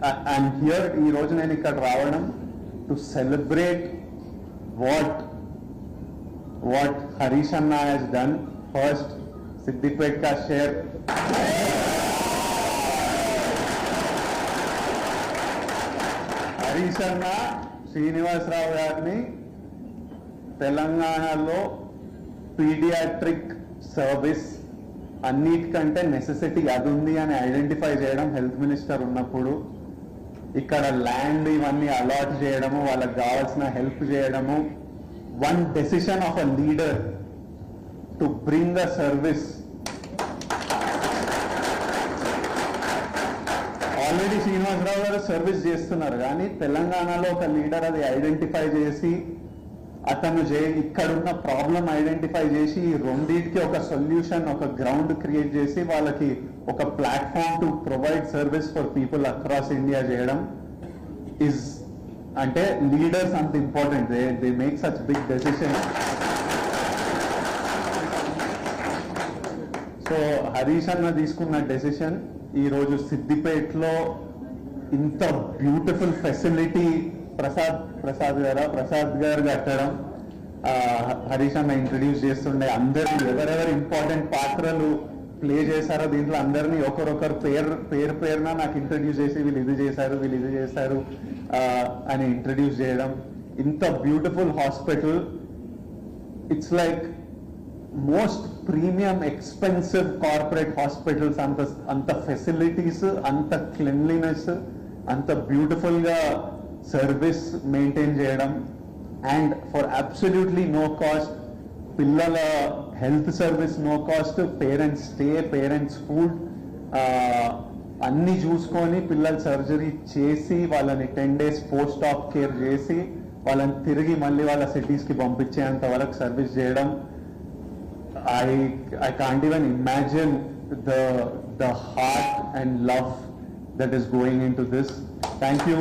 I'm here ఈ రోజు నేను ఇక్కడ రావడం to celebrate what Harish Anna has done. First, Siddipet ka share. Harish Anna, Srinivas Rao గారిని తెలంగాణలో పీడియాట్రిక్ సర్వీస్ అన్నిటికంటే నెసెసిటీ అది ఉంది అని ఐడెంటిఫై చేయడం హెల్త్ మినిస్టర్ ఉన్నప్పుడు ఇక్కడ ల్యాండ్ ఇవన్నీ అలాట్ చేయడము వాళ్ళకి కావాల్సిన హెల్ప్ చేయడము one decision of a leader to bring a service. Already Srinivasarao గారు సర్వీస్ చేస్తున్నారు కానీ తెలంగాణలో ఒక లీడర్ అది ఐడెంటిఫై చేసి అతను ఇక్కడున్న ప్రాబ్లం ఐడెంటిఫై చేసి రెండింటికి ఒక సొల్యూషన్ ఒక గ్రౌండ్ క్రియేట్ చేసి వాళ్ళకి ఒక platform to provide service for people across India చేయడం ఇస్ అంటే లీడర్స్ అంత important. They make such big decision. So Harish అన్న తీసుకున్న డెసిషన్ ఈరోజు సిద్దిపేటలో ఇంత బ్యూటిఫుల్ ఫెసిలిటీ ప్రసాద్ గారు కట్టడం, హరీష్ అన్న ఇంట్రడ్యూస్ చేస్తుండే అందరినీ ఎవరెవరు ఇంపార్టెంట్ పాత్రలు ప్లే చేశారో దీంట్లో అందరినీ ఒకరొకరు పేరున నాకు ఇంట్రడ్యూస్ చేసి వీళ్ళు ఇది చేశారు అని ఇంట్రడ్యూస్ చేయడం. ఇంత beautiful hospital, it's like most premium expensive corporate hospitals. అంత ఫెసిలిటీస్, అంత క్లీన్లీనెస్, అంత బ్యూటిఫుల్ గా సర్వీస్ మెయింటైన్ చేయడం and for absolutely no cost. పిల్లల health service no cost, parents stay, parents food అన్ని చూసుకొని పిల్లల సర్జరీ చేసి వాళ్ళని 10 days పోస్ట్ ఆఫ్ కేర్ చేసి వాళ్ళని తిరిగి మళ్ళీ వాళ్ళ సిటీస్కి పంపించేంత వరకు సర్వీస్ చేయడం. I can't even imagine the heart and love that is going into this. Thank you.